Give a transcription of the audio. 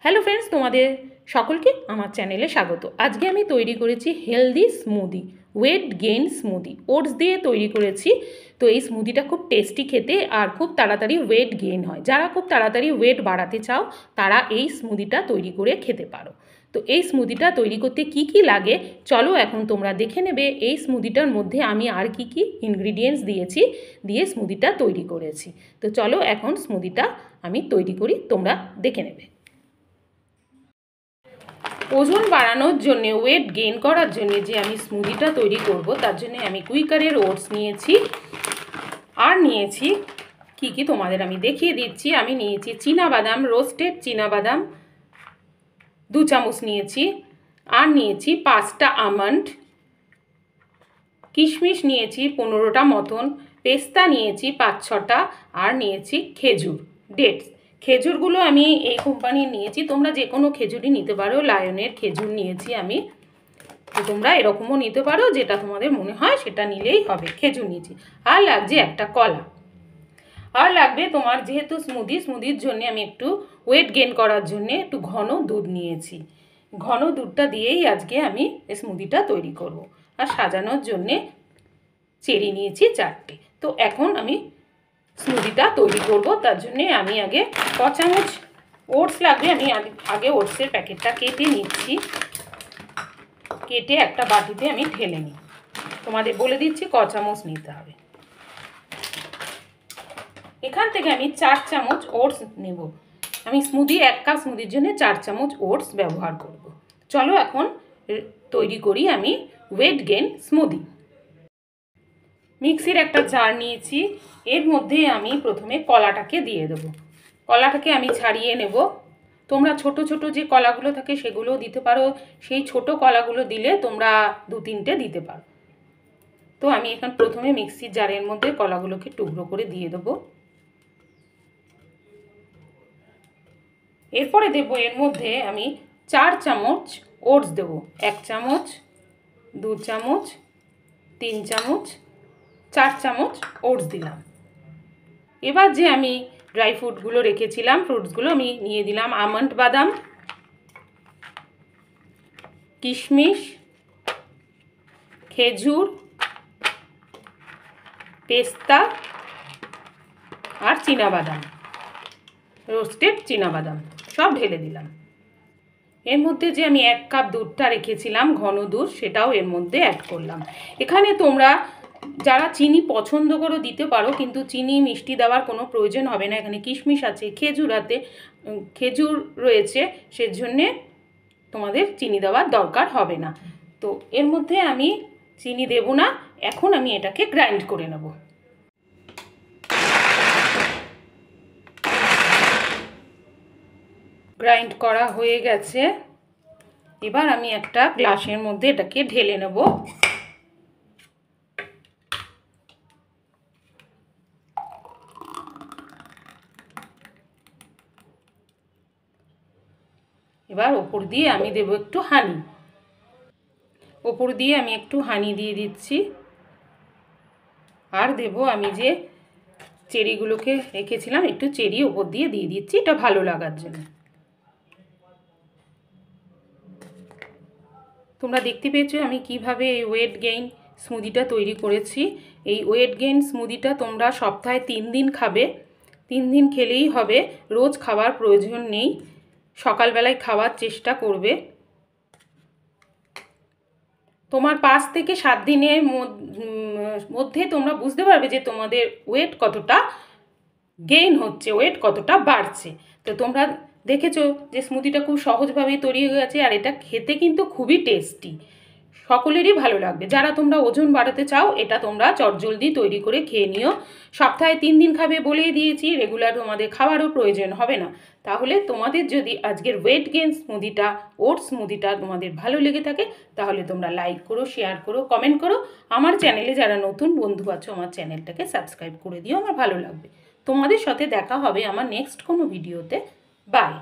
Hello friends, তোমাদের সকলকে আমার চ্যানেলে স্বাগত। আজকে আমি তৈরি করেছি healthy smoothie, weight gain smoothie, oats দিয়ে তৈরি করেছি। তো এই স্মুদিটা খুব টেস্টি খেতে আর খুব তাড়াতাড়ি ওয়েট গেইন হয়। যারা খুব তাড়াতাড়ি ওয়েট বাড়াতে চাও তারা এই স্মুদিটা তৈরি করে খেতে পারো। তো এই স্মুদিটা তৈরি করতে কি কি লাগে চলো এখন তোমরা দেখে নেবে। এই স্মুদিটার মধ্যে আমি আর কি কি ইনগ্রিডিয়েন্টস দিয়েছি, দিয়ে স্মুদিটা তৈরি করেছি। তো চলো এখন স্মুদিটা আমি তৈরি করি, তোমরা দেখে নেবে। ওজন বাড়ানোর জন্য, ওয়েট গেইন করার জন্য যে আমি স্মুদিটা তৈরি করব তার জন্য আমি কুইকারের ওটস নিয়েছি। আর নিয়েছি কি কি তোমাদের আমি দেখিয়ে দিচ্ছি। আমি নিয়েছি চীনাবাদাম, রোস্টেড চীনাবাদাম 2 চামচ নিয়েছি। আর নিয়েছি 5টা আমন্ড, কিশমিশ নিয়েছি 15টা মতন, পেস্তা নিয়েছি 5-6টা, আর নিয়েছি খেজুর ডেটস। খেজুরগুলো আমি এই কোম্পানির নিয়েছি, তোমরা যে কোনো খেজুরই নিতে পারো। লায়নের খেজুর নিয়েছি আমি, তো তোমরা এরকমও নিতে পারো, যেটা তোমাদের মনে হয় সেটা নিলেই হবে। খেজুর নিয়েছি। আর লাগছে একটা কলা। আর লাগবে তোমার, যেহেতু স্মুদির জন্য আমি একটু ওয়েট গেইন করার জন্য একটু ঘন দুধ নিয়েছি। ঘন দুধটা দিয়েই আজকে আমি স্মুদিটা তৈরি করব। আর সাজানোর জন্যে চেরি নিয়েছি 4টে। তো এখন আমি স্মুদিটা তৈরি করব। তার জন্যে আমি আগে 1 চামচ ওটস লাগবে। আমি আগে ওটসের প্যাকেটটা কেটে নিচ্ছি। কেটে একটা বাটিতে আমি ঢেলে নিই। তোমাদের বলে দিচ্ছি 1 চামচ নিতে হবে। এখান থেকে আমি 4 চামচ ওটস নেব। আমি 1 কাপ স্মুদির জন্য 4 চামচ ওটস ব্যবহার করব। চলো এখন তৈরি করি আমি ওয়েট গেইন স্মুদি। মিক্সির একটা জার নিয়েছি। এর মধ্যে আমি প্রথমে কলাটাকে দিয়ে দেবো। কলাটাকে আমি ছাড়িয়ে নেব। তোমরা ছোট ছোট যে কলাগুলো থাকে সেগুলোও দিতে পারো। সেই ছোট কলাগুলো দিলে তোমরা 2-3টে দিতে পারো। তো আমি এখন প্রথমে মিক্সির জারের মধ্যে কলাগুলোকে টুকরো করে দিয়ে দেবো। এরপরে দেবো এর মধ্যে আমি 4 চামচ ওটস দেবো। 1 চামচ, 2 চামচ, 3 চামচ, 4 চামচ ওটস দিলাম। এবার যে আমি ড্রাই ফ্রুটগুলো রেখেছিলাম, ফ্রুটসগুলো আমি নিয়ে দিলাম। আমন্ড বাদাম, কিশমিশ, খেজুর, পেস্তা আর চীনাবাদাম, রোস্টেড চীনাবাদাম সব ঢেলে দিলাম। এর মধ্যে যে আমি 1 কাপ দুধটা রেখেছিলাম, ঘন দুধ, সেটাও এর মধ্যে অ্যাড করলাম। এখানে তোমরা যারা চিনি পছন্দ করো দিতে পারো, কিন্তু চিনি মিষ্টি দেওয়ার কোনো প্রয়োজন হবে না। এখানে কিশমিশ আছে, খেজুর রয়েছে, সেজন্যে তোমাদের চিনি দেওয়ার দরকার হবে না। তো এর মধ্যে আমি চিনি দেব না। এখন আমি এটাকে গ্রাইন্ড করে নেব। গ্রাইন্ড করা হয়ে গেছে। এবার আমি একটা গ্লাসের মধ্যে এটাকে ঢেলে নেব। এবার ওপর দিয়ে আমি দেব একটু হানি। ওপর দিয়ে আমি একটু হানি দিয়ে দিচ্ছি। আর দেব আমি যে চেরিগুলোকে রেখেছিলাম, একটু চেরি ওপর দিয়ে দিচ্ছি, এটা ভালো লাগার জন্য। তোমরা দেখতে পেয়েছো আমি কিভাবে এই ওয়েট গেইন স্মুদিটা তৈরি করেছি। এই ওয়েট গেইন স্মুদিটা তোমরা সপ্তাহে 3 দিন খাবে। 3 দিন খেলেই হবে, রোজ খাওয়ার প্রয়োজন নেই। সকালবেলায় খাওয়ার চেষ্টা করবে। তোমার 5 থেকে 7 দিনের মধ্যে তোমরা বুঝতে পারবে যে তোমাদের ওয়েট কতটা গেইন হচ্ছে, ওয়েট কতটা বাড়ছে। তো তোমরা দেখেছো যে স্মুদিটা খুব সহজভাবেই তৈরি হয়ে গেছে। আর এটা খেতে কিন্তু খুবই টেস্টি, সকলেরই ভালো লাগবে। যারা তোমরা ওজন বাড়াতে চাও এটা তোমরা চটজলদি তৈরি করে খেয়ে নিও। সপ্তাহে 3 দিন খাবে বলেই দিয়েছি, রেগুলার তোমাদের খাওয়ারও প্রয়োজন হবে না। তাহলে তোমাদের যদি আজকের ওয়েট গেইন স্মুদিটা, ওটস স্মুদিটা তোমাদের ভালো লেগে থাকে তাহলে তোমরা লাইক করো, শেয়ার করো, কমেন্ট করো। আমার চ্যানেলে যারা নতুন বন্ধু আছো আমার চ্যানেলটাকে সাবস্ক্রাইব করে দিও, আমার ভালো লাগবে। তোমাদের সাথে দেখা হবে আমার নেক্সট কোনো ভিডিওতে। বাই।